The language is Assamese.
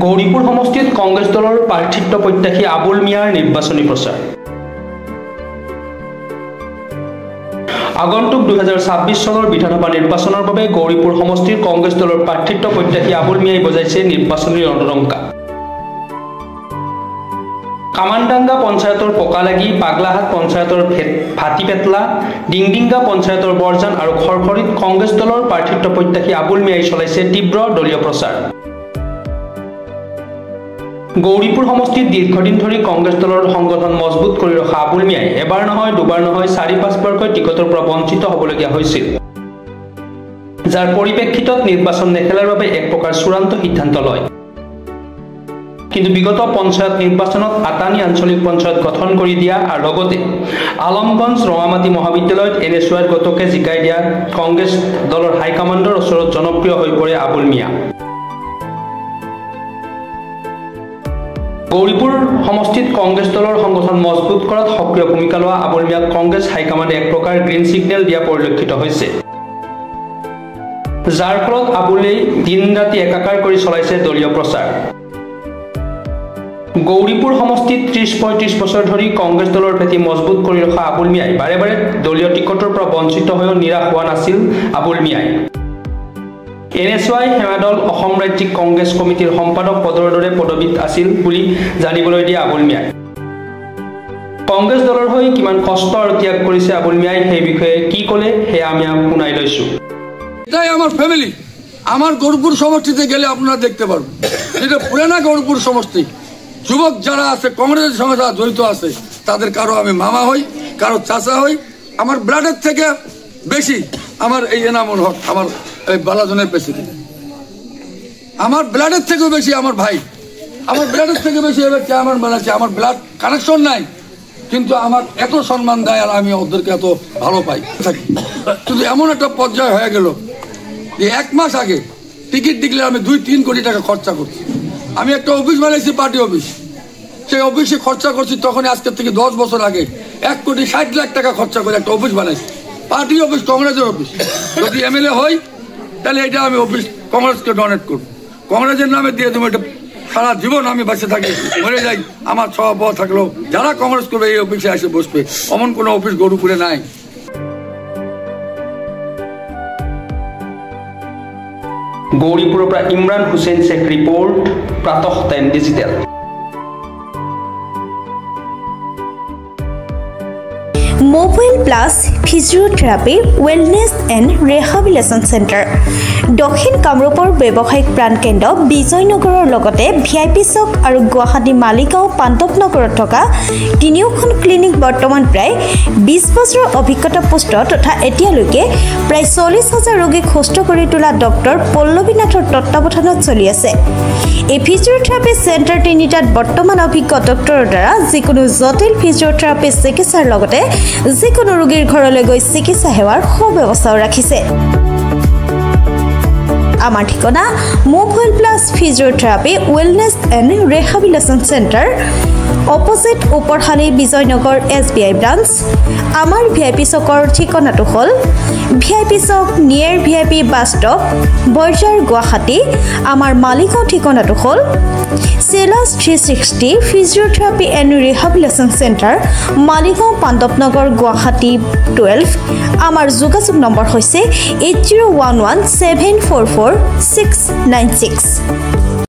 গৌৰীপুৰ সমষ্টিত কংগ্ৰেছ দলৰ প্ৰাৰ্থিত্ব প্ৰত্যাশী আবুল মিয়াৰ নিৰ্বাচনী প্ৰচাৰ। আগন্তুক 2026 চনৰ বিধানসভা নিৰ্বাচনৰ বাবে গৌৰীপুৰ সমষ্টিৰ কংগ্ৰেছ দলৰ প্ৰাৰ্থিত্ব প্ৰত্যাশী আবুল মিয়াই বজাইছে নিৰ্বাচনী ৰণডংকা। কামানডাঙ্গা পঞ্চায়তৰ পকালাগি, পাগলাহাট পঞ্চায়তৰ ভাটিপেটলা, ডিংডিঙ্গা পঞ্চায়তৰ বৰজান আৰু খৰখৰীত কংগ্ৰেছ দলৰ প্ৰাৰ্থিত্ব প্ৰত্যাশী আবুল মিয়াই চলাইছে তীব্ৰ দলীয় প্ৰচাৰ। গৌৰীপুৰ সমষ্টিত দীৰ্ঘদিন ধৰি কংগ্ৰেছ দলৰ সংগঠন মজবুত কৰি ৰখা আবুল মিয়াই এবাৰ নহয় দুবাৰ নহয় 4-5বাৰকৈ টিকটৰ পৰা বঞ্চিত হ'বলগীয়া হৈছিল, যাৰ পৰিপ্ৰেক্ষিতত নিৰ্বাচন নেখেলাৰ বাবে এক প্ৰকাৰ চূড়ান্ত সিদ্ধান্ত লয়। কিন্তু বিগত পঞ্চায়ত নিৰ্বাচনত আটানী আঞ্চলিক পঞ্চায়ত গঠন কৰি দিয়া আৰু লগতে আলমগঞ্জ ৰঙামাটি মহাবিদ্যালয়ত NSY গতকে জিকাই দিয়া কংগ্ৰেছ দলৰ হাইকমাণ্ডৰ ওচৰত জনপ্ৰিয় হৈ পৰে আবুল মিয়া। গৌৰীপুৰ সমষ্টিত কংগ্ৰেছ দলৰ সংগঠন মজবুত কৰাত সক্ৰিয় ভূমিকা লোৱা আবুল মিয়াক কংগ্ৰেছ হাইকমাণ্ডে এক প্ৰকাৰ গ্ৰীণ ছিগনেল দিয়া পৰিলক্ষিত হৈছে, যাৰ ফলত আবুলেই দিন ৰাতি একাকাৰ কৰি চলাইছে দলীয় প্ৰচাৰ। গৌৰীপুৰ সমষ্টিত 30-35 বছৰ ধৰি কংগ্ৰেছ দলৰ ভেটি মজবুত কৰি ৰখা আবুল মিয়াই বাৰে বাৰে দলীয় টিকটৰ পৰা বঞ্চিত হৈও নিৰাশ হোৱা নাছিল আবুল মিয়াই। NSY সেৱাদল অসম ৰাজ্যিক কংগ্ৰেছ কমিটিৰ সম্পাদক পদৰ দৰে পদবীত আছিল বুলি জানিবলৈ দিয়ে আবুল মিয়াই। কংগ্ৰেছ দলৰ হৈ কিমান কষ্ট আৰু ত্যাগ কৰিছে আবুল মিয়াই সেই বিষয়ে কি ক'লে সেয়া আমি শুনাই লৈছো। এটাই আমার ফ্যামিলি, আমার গৌরপুর সমষ্টিতে গেলে আপনারা দেখতে পারবেন, যেটা পুরানা গৌরপুর সমষ্টি যুবক যারা আছে কংগ্রেসের সঙ্গে যারা জড়িত আছে তাদের কারো আমি মামা হই, কারো চাচা হই। আমার ব্লাডের থেকে বেশি আমার এই এনামুল হক, আমার এই বালাজনের প্রেসিডেন্ট, আমার ব্লাডের থেকেও বেশি আমার ভাই, আমার ব্লাডের থেকে বেশি এবার চেয়ারম্যান বানাচ্ছে। আমার ব্লাড কানেকশন নাই কিন্তু আমার এত সম্মান দেয় আর আমি ওদেরকে এত ভালো পাই থাকি। কিন্তু এমন একটা পর্যায়ে হয়ে গেল যে 1 মাস আগে টিকিট ডিক্লেয়ার আমি 2-3 কোটি টাকা খরচা করছি। আমি একটা অফিস বানাইছি, পার্টি অফিস, সেই অফিসে খরচা করছি তখন আজকের থেকে 10 বছর আগে 1,60,00,000 টাকা খরচা করে একটা অফিস বানাইছি, পার্টি অফিস, কংগ্রেসের অফিস। যদি MLA হই তাহলে এটা আমি অফিস কংগ্রেসকে ডোনেট করব, কংগ্রেসের নামে দিয়ে দেবো। এটা সারা জীবন আমি বাঁচে থাকি, মরে যাই, আমার সভাপতি থাকলেও যারা কংগ্রেস করবে এই অফিসে এসে বসবে, এমন কোনো অফিস গরুপুরে নাই। গৌৰীপুৰৰ পৰা Imran Hussain Sheikh report, Pratah time digital. Mobile plus physiotherapy wellness and rehabilitation centre, দক্ষিণ কামৰূপৰ ব্যৱসায়িক প্ৰাণকেন্দ্ৰ বিজয়নগৰৰ লগতে VIP চক আৰু গুৱাহাটী মালিগাঁও পাণ্ডৱনগৰত থকা 3খন ক্লিনিক বৰ্তমান প্ৰায় 20 বছৰৰ অভিজ্ঞতা পুষ্ট তথা এতিয়ালৈকে প্ৰায় 40,000 ৰোগীক সুস্থ কৰি তোলা ডক্টৰ পল্লৱীনাথৰ তত্ত্বাৱধানত চলি আছে। এই ফিজিওথেৰাপি চেণ্টাৰ তিনিটাত বৰ্তমান অভিজ্ঞ ডক্টৰৰ দ্বাৰা যিকোনো জটিল ফিজিওথেৰাপি চিকিৎসাৰ লগতে যিকোনো ৰোগীৰ ঘৰলৈ গৈ চিকিৎসা সেৱাৰ সুব্যৱস্থাও ৰাখিছে। আমাৰ ঠিকনা mobile plus physiotherapy wellness and rehabilitation centre, opposite Uparhali Bijoynagar SBI branch. আমাৰ VIP চকৰ ঠিকনাটো হ'ল VIP চক near VIP bus stop, Borjhar, Guwahati. আমাৰ মালিগাঁও ঠিকনাটো হ'ল চেলাছ 360 physiotherapy and rehabilitation centre, Maligaon Pandavnagar, Guwahati 12। আমাৰ যোগাযোগ নম্বৰ হৈছে 8011744696।